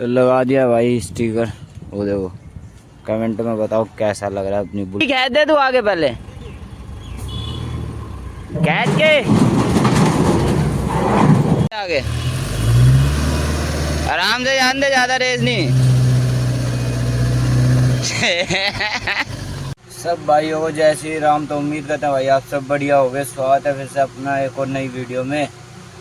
तो लगा दिया भाई स्टिकर। वो देखो, कमेंट में बताओ कैसा लग रहा है अपनी बुल। खींच दे तू आगे, पहले खींच के आगे, आराम से जान दे, ज्यादा रेस नहीं। सब भाइयों को जय श्री राम। तो उम्मीद करते हैं भाई आप सब बढ़िया हो गए। स्वागत है फिर से अपना एक और नई वीडियो में।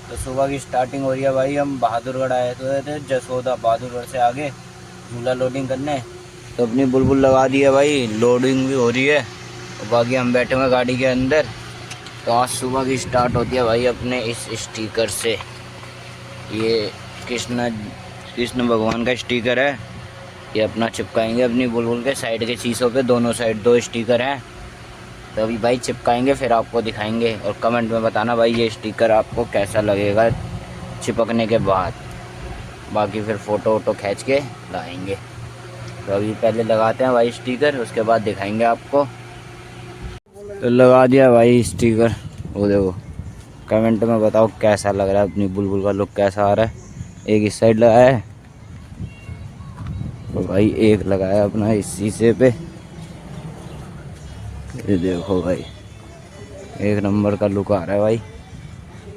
तो सुबह की स्टार्टिंग हो रही है भाई। हम बहादुरगढ़ आए थे, जसोदा बहादुरगढ़ से आगे झूला लोडिंग करने। तो अपनी बुलबुल लगा दी है भाई, लोडिंग भी हो रही है और बाकी हम बैठे हुए गाड़ी के अंदर। तो आज सुबह की स्टार्ट होती है भाई अपने इस स्टिकर से। ये कृष्ण भगवान का स्टिकर है। ये अपना चिपकाएंगे अपनी बुलबुल के साइड के शीशों पे, दोनों साइड 2 स्टिकर हैं। तो अभी भाई चिपकाएंगे, फिर आपको दिखाएंगे और कमेंट में बताना भाई ये स्टिकर आपको कैसा लगेगा चिपकने के बाद। बाकी फिर फ़ोटो वोटो खींच के लाएंगे। तो अभी पहले लगाते हैं भाई स्टिकर, उसके बाद दिखाएंगे आपको। तो लगा दिया भाई स्टिकर। वो देखो, कमेंट में बताओ कैसा लग रहा है, अपनी बुलबुल का लुक कैसा आ रहा है। एक इस साइड लगाया है तो भाई एक लगाया अपना इस शीशे पे। ये देखो भाई, एक नंबर का लुक आ रहा है भाई।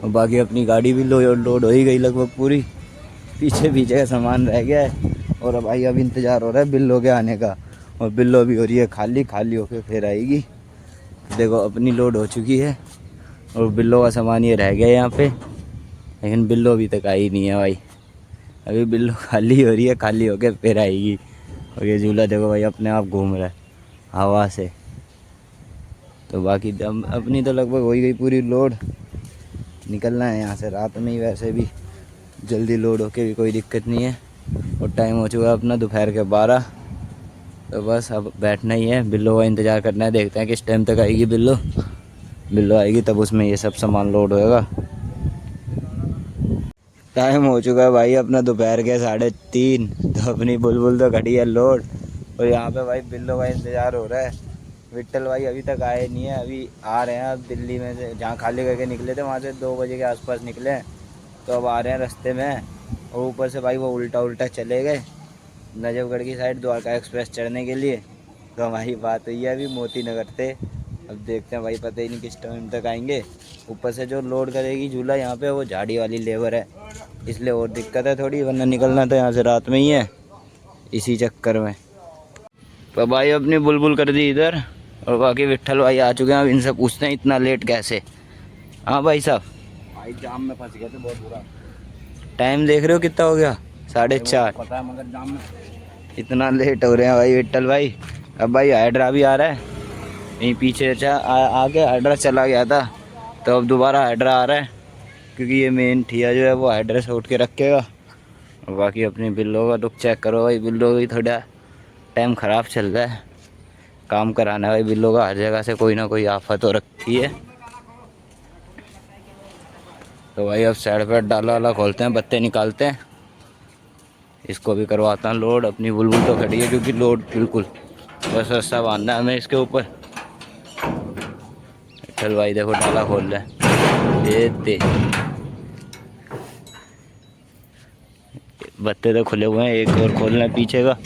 और बाकी अपनी गाड़ी भी लोड हो ही गई लगभग पूरी। पीछे पीछे का सामान रह गया है और भाई अब इंतज़ार हो रहा है बिल्लो के आने का। और बिल्लो भी हो रही है खाली, खाली होके फिर आएगी। देखो अपनी लोड हो चुकी है और बिल्लो का सामान ये रह गया यहाँ पे, लेकिन बिल्लो अभी तक आई नहीं है भाई। अभी बिल्लो खाली हो रही है, खाली होके फिर आएगी। और ये झूला देखो भाई अपने आप घूम रहा है हवा से। तो बाकी अपनी तो लगभग हो ही गई पूरी लोड। निकलना है यहाँ से रात में ही, वैसे भी जल्दी लोड होके भी कोई दिक्कत नहीं है। और टाइम हो चुका है अपना दोपहर के 12। तो बस अब बैठना ही है, बिल्लो का इंतज़ार करना है। देखते हैं किस टाइम तक आएगी बिल्लो। बिल्लो आएगी तब उसमें ये सब सामान लोड होएगा। टाइम हो चुका है भाई अपना दोपहर के 3:30। तो अपनी बुलबुल तो खड़ी है लोड और यहाँ पे भाई बिल्लो का इंतज़ार हो रहा है। विट्ठल भाई अभी तक आए नहीं है, अभी आ रहे हैं। अब दिल्ली में से जहाँ खाली करके निकले थे वहाँ से 2 बजे के आसपास निकले हैं। तो अब आ रहे हैं रास्ते में। और ऊपर से भाई वो उल्टा चले गए नजफगढ़ की साइड द्वारका एक्सप्रेस चढ़ने के लिए। तो हमारी बात हुई है अभी मोती नगर से। अब देखते हैं भाई, पता ही नहीं किस टाइम तक आएंगे। ऊपर से जो लोड करेगी झूला यहाँ पे वो झाड़ी वाली लेबर है, इसलिए और दिक्कत है थोड़ी, वरना निकलना तो यहाँ से रात में ही है इसी चक्कर में। तो भाई अपनी बुलबुल कर दी इधर और बाकी विट्ठल भाई आ चुके हैं। अब इनसे पूछते हैं इतना लेट कैसे। हाँ भाई साहब, भाई जाम में फंस गए थे बहुत बुरा। टाइम देख रहे हो कितना हो गया? 4:30। पता है मगर जाम में इतना लेट हो रहे हैं भाई विट्ठल भाई। अब भाई हाइड्रा भी आ रहा है यहीं पीछे। आगे हाइड्रा चला गया था तो अब दोबारा हाइड्रा आ रहा है, क्योंकि ये मेन ठिया जो है वो हाइड्रा से उठ के रखेगा। और बाकी अपनी बिल्लो का लुक चेक करो भाई। बिल्लो भी थोड़ा टाइम ख़राब चल रहा है, काम कराना है भाई बिल्लो का। हर जगह से कोई ना कोई आफत हो रखी है। तो भाई अब साइड पर डाला वाला खोलते हैं, बत्ते निकालते हैं, इसको भी करवाता हूँ लोड। अपनी बुलबुल तो खड़ी है क्योंकि लोड बिल्कुल बस रस्सा बांधना है हमें इसके ऊपर। चल भाई देखो डाला खोल रहे हैं, ये दे बत्ते तो खुले हुए हैं, एक और खोलना है पीछे का।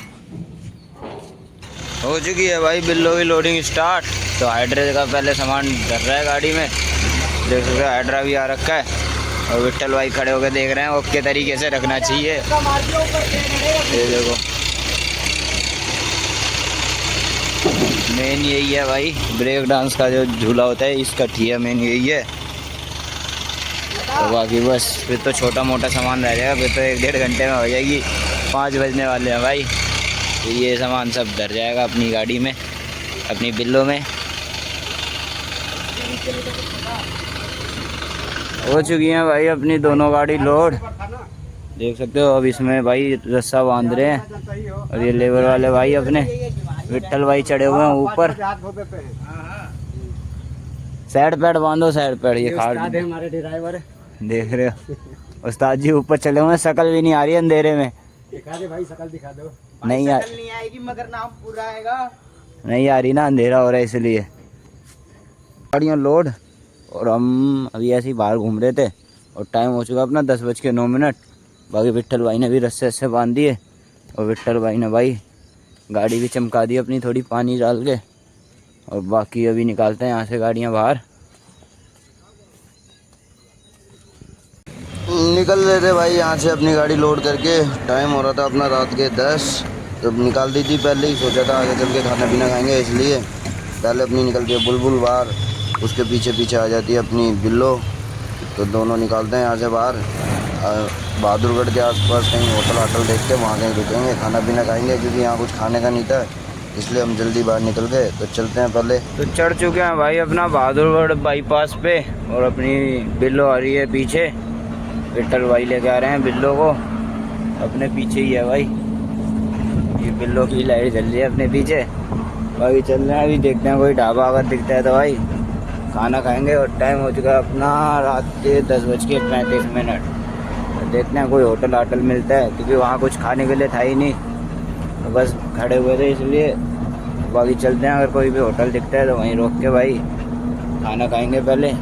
हो चुकी है भाई बिल्लो की लोडिंग स्टार्ट। तो हाइड्रा का पहले सामान धर रहा है गाड़ी में, देख सकते हो हाइड्रा भी आ रखा है। और विट्ठल भाई खड़े होकर देख रहे हैं ओके तरीके से रखना चाहिए। ये देखो मेन यही है भाई, ब्रेक डांस का जो झूला होता है इसका ठिया मेन यही है। तो बाकी बस फिर तो छोटा मोटा सामान रह जाएगा, फिर तो 1-1.5 घंटे में हो जाएगी। 5 बजने वाले हैं भाई। तो ये सामान सब धर जाएगा अपनी गाड़ी में, अपनी बिल्लो में। हो चुकी हैं भाई अपनी दोनों गाड़ी लोड, देख सकते हो। अब इसमें भाई रस्सा बांध रहे हैं और ये लेबर वाले भाई अपने विट्ठल भाई चढ़े हुए हैं ऊपर। साइड पैड बांधो, साइड पैड। ये खाड़ हमारे ड्राइवर देख रहे हो उस्ताद जी ऊपर चले हुए हैं। शकल भी नहीं आ रही है अंधेरे में। दिखा दे भाई, शकल दिखा दो। नहीं आएगी मगर नाम पूरा आएगा। नहीं आ रही ना, अंधेरा हो रहा है इसलिए। गाड़ियाँ लोड और हम अभी ऐसे ही बाहर घूम रहे थे और टाइम हो चुका अपना 10:09। बाकी विट्ठल भाई ने भी रस्से से बांध दिए और विट्ठल भाई ने भाई गाड़ी भी चमका दी अपनी थोड़ी पानी डाल के। और बाकी अभी निकालते हैं यहाँ से गाड़ियाँ बाहर। निकल रहे थे भाई यहाँ से अपनी गाड़ी लोड करके। टाइम हो रहा था अपना रात के 10। तो निकाल दी थी पहले ही, सोचा था आगे चल के खाना पीना खाएंगे, इसलिए पहले अपनी निकलती है बुलबुल बाहर, उसके पीछे पीछे आ जाती है अपनी बिल्लो। तो दोनों निकालते हैं यहाँ से बाहर। बहादुरगढ़ के आसपास कहीं होटल वाटल देख के वहाँ कहीं रुकेंगे, खाना पीना खाएंगे, क्योंकि यहाँ कुछ खाने का नहीं था, इसलिए हम जल्दी बाहर निकल गए। तो चलते हैं पहले। तो चढ़ चुके हैं भाई अपना बहादुरगढ़ बाईपास पे और अपनी बिल्लो आ रही है पीछे। विट्ठल भाई लेके आ रहे हैं बिल्लो को, अपने पीछे ही है भाई। ये बिल्लो की लाइट जल रही है अपने पीछे। बाकी चल रहे हैं, अभी देखते हैं कोई ढाबा अगर दिखता है तो भाई खाना खाएंगे। और टाइम हो चुका है अपना रात के 10:35। तो देखते हैं कोई होटल वाटल मिलता है, क्योंकि वहाँ कुछ खाने के लिए था ही नहीं, तो बस खड़े हुए थे इसलिए। बाकी चलते हैं, अगर कोई भी होटल दिखता है तो वहीं रोक के भाई खाना खाएंगे पहले।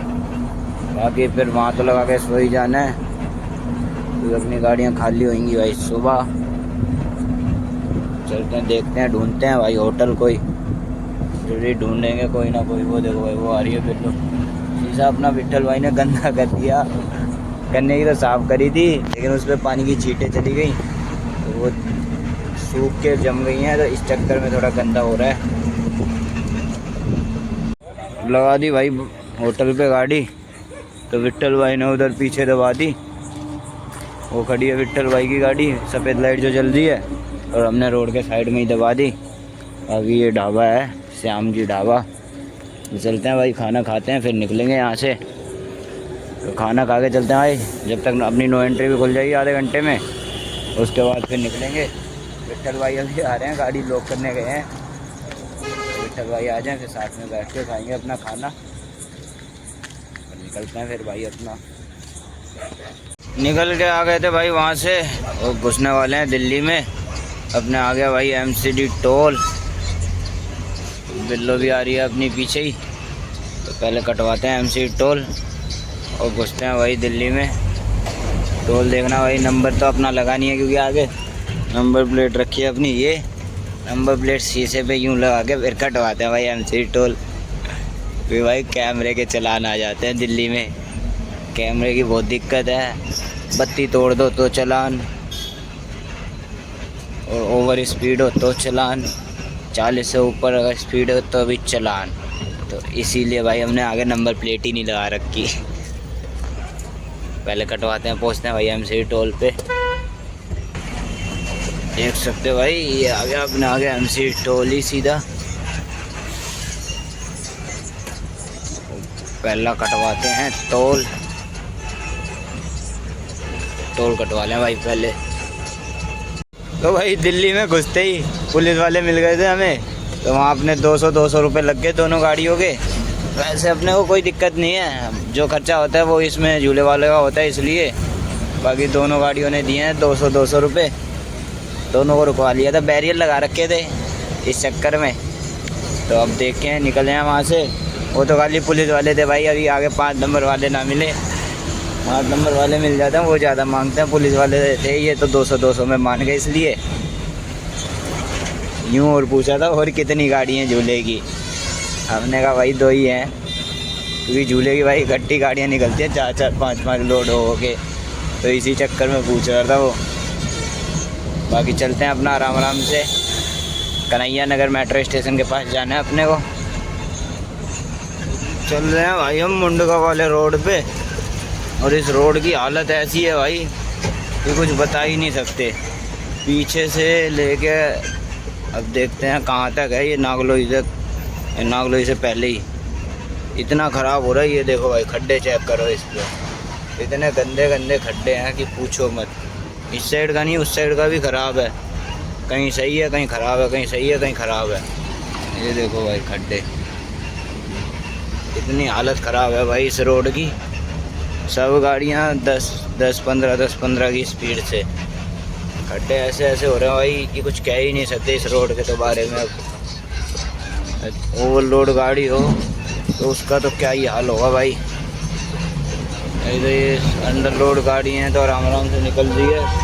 बाकी फिर वहाँ तो लगा के सो ही जाना है, क्योंकि अपनी गाड़ियाँ खाली होंगी भाई सुबह। चलते हैं, देखते हैं, ढूंढते हैं भाई होटल कोई, जरूरी ढूंढेंगे कोई ना कोई। वो देखो भाई वो आ रही है बिल्लो। शीशा अपना विट्ठल भाई ने गंदा कर दिया, करने की तो साफ़ करी थी, लेकिन उस पर पानी की छींटें चली गई तो वो सूख के जम गई हैं, तो इस चक्कर में थोड़ा गंदा हो रहा है। लगा दी भाई होटल पे गाड़ी, तो विट्ठल भाई ने उधर पीछे दबा दी। वो खड़ी है विट्ठल भाई की गाड़ी, सफ़ेद लाइट जो जल रही है, और हमने रोड के साइड में ही दबा दी। अभी ये ढाबा है श्याम जी ढाबा। तो चलते हैं भाई, खाना खाते हैं, फिर निकलेंगे यहाँ से। तो खाना खा के चलते हैं भाई, जब तक अपनी नो एंट्री भी खुल जाएगी आधे घंटे में, उसके बाद फिर निकलेंगे। विट्ठल भाई अभी आ रहे हैं, गाड़ी लॉक करने गए हैं। विट्ठल भाई आ जाएं, फिर साथ में बैठ के खाएंगे अपना खाना और निकलते हैं फिर भाई अपना। निकल के आ गए थे भाई वहाँ से, और घुसने वाले हैं दिल्ली में। अपने आ गया भाई MCD टोल। बिल्लो भी आ रही है अपनी पीछे ही, तो पहले कटवाते हैं MCD टोल और घुसते हैं भाई दिल्ली में। टोल देखना भाई, नंबर तो अपना लगा नहीं है, क्योंकि आगे नंबर प्लेट रखी है अपनी। ये नंबर प्लेट शीशे पे यूँ लगा के फिर कटवाते हैं भाई MCD टोल। फिर भाई कैमरे के चलान आ जाते हैं दिल्ली में। कैमरे की बहुत दिक्कत है, बत्ती तोड़ दो तो चलान, और ओवर स्पीड हो तो चलान, 40 से ऊपर अगर स्पीड हो तो भी चलान। तो इसीलिए भाई हमने आगे नंबर प्लेट ही नहीं लगा रखी। पहले कटवाते हैं, पहुँचते हैं भाई MCD टोल पे। देख सकते हो भाई, ये आ गया अपने आगे MCD टोल ही सीधा। पहला कटवाते हैं टोल, टोल कटवा लें भाई पहले। तो भाई दिल्ली में घुसते ही पुलिस वाले मिल गए थे हमें, तो वहाँ अपने 200 रुपये लग गए दोनों गाड़ियों के। वैसे अपने को कोई दिक्कत नहीं है, जो खर्चा होता है वो इसमें झूले वाले का होता है, इसलिए। बाकी दोनों गाड़ियों ने दिए हैं 200 रुपये, दोनों को रुकवा लिया था, बैरियर लगा रखे थे इस चक्कर में। तो अब देखें निकले हैं वहाँ से। वो तो खाली पुलिस वाले थे भाई, अभी आगे 5 नंबर वाले ना मिले। 5 नंबर वाले मिल जाते हैं, वो ज़्यादा मांगते हैं, पुलिस वाले थे ये तो 200 में मान गए, इसलिए। यूँ और पूछा था और कितनी गाड़ी हैं झूले की, हमने कहा भाई 2 ही हैं, क्योंकि झूले की भाई इकट्ठी गाड़ियाँ निकलती हैं 4-4, 5-5 लोड हो के, तो इसी चक्कर में पूछ रहा था वो। बाकी चलते हैं अपना आराम आराम से, कन्हैया नगर मेट्रो स्टेशन के पास जाना है अपने को। चल रहे हैं भाई हम मुंडका वाले रोड पे, और इस रोड की हालत ऐसी है भाई कि कुछ बता ही नहीं सकते। पीछे से लेके अब देखते हैं कहाँ तक है ये, नागलोई तक, नागलोई से पहले ही इतना ख़राब हो रहा है। ये देखो भाई खड्डे चेक करो इस पर, इतने गंदे गंदे खड्डे हैं कि पूछो मत। इस साइड का नहीं उस साइड का भी ख़राब है, कहीं सही है कहीं ख़राब है, कहीं सही है कहीं ख़राब है। ये देखो भाई खड्डे, इतनी हालत ख़राब है भाई इस रोड की। सब गाड़ियाँ 10-15 की स्पीड से, खड्डे ऐसे ऐसे हो रहे हैं भाई कि कुछ कह ही नहीं सकते इस रोड के तो बारे में। अब ओवरलोड गाड़ी हो तो उसका तो क्या ही हाल होगा भाई। ये अंडर लोड गाड़ी हैं तो आराम आराम से निकल रही है।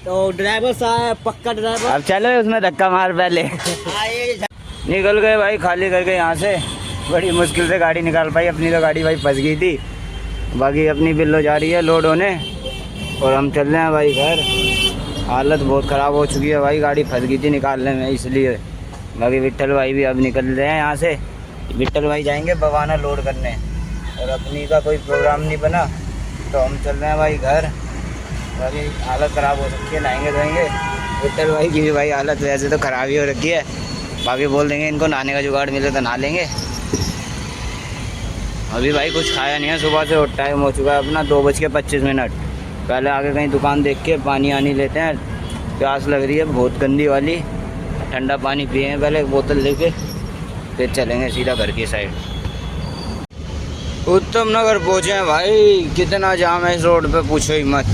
तो ड्राइवर साहब पक्का ड्राइवर अब चलो उसमें धक्का मार पहले। आए। निकल गए भाई खाली करके यहाँ से, बड़ी मुश्किल से गाड़ी निकाल पाई। अपनी तो गाड़ी भाई फंस गई थी, बाकी अपनी बिल्लो जा रही है लोड होने और हम चल रहे हैं भाई घर। हालत बहुत ख़राब हो चुकी है भाई, गाड़ी फंस गई थी निकालने में इसलिए। बाकी विट्ठल भाई भी अब निकल रहे हैं यहाँ से। विट्ठल भाई जाएंगे बवाना लोड करने और अपनी का कोई प्रोग्राम नहीं बना तो हम चल रहे हैं भाई घर। बाकी हालत ख़राब हो रखी है, नहाएंगे धोएंगे। विट्ठल भाई की भी भाई हालत वैसे तो ख़राब ही हो रखी है, बाकी बोल देंगे इनको नहाने का जुगाड़ मिले तो नहा लेंगे। अभी भाई कुछ खाया नहीं है सुबह से, और टाइम हो चुका है अपना 2:25। पहले आगे कहीं दुकान देख के पानी आनी लेते हैं, प्यास लग रही है बहुत गंदी वाली। ठंडा पानी पिए हैं पहले एक बोतल लेके, फिर चलेंगे सीधा घर की साइड। उत्तम नगर पहुँचे हैं भाई, कितना जाम है इस रोड पे पूछो ही मत।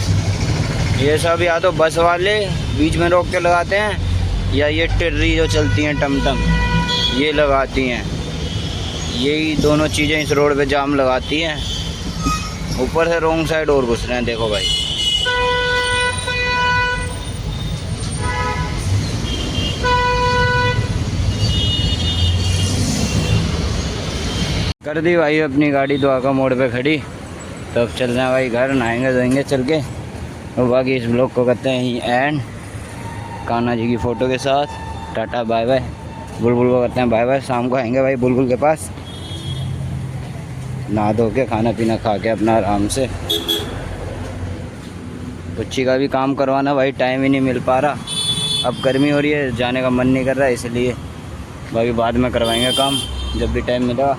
ये सब या तो बस वाले बीच में रोक के लगाते हैं या ये टिर्री जो चलती हैं टमटम ये लगाती हैं। यही दोनों चीज़ें इस रोड पे जाम लगाती हैं। ऊपर से रोंग साइड और घुस रहे हैं देखो भाई। कर दी भाई अपनी गाड़ी द्वारका मोड़ पे खड़ी, तो अब चल रहे हैं भाई घर, नहाएंगे धोएंगे चल के। और बाकी इस ब्लॉग को करते हैं ही एंड कान्हा जी की फ़ोटो के साथ। Tata bye bye. बुलबुल को करते हैं बाय बाय। शाम को आएंगे भाई बुलबुल के पास, नहा धो के खाना पीना खा के अपना आराम से। बच्ची का भी काम करवाना भाई, टाइम ही नहीं मिल पा रहा। अब गर्मी हो रही है, जाने का मन नहीं कर रहा है इसलिए। बाकी बाद में करवाएंगे काम जब भी टाइम मिलेगा।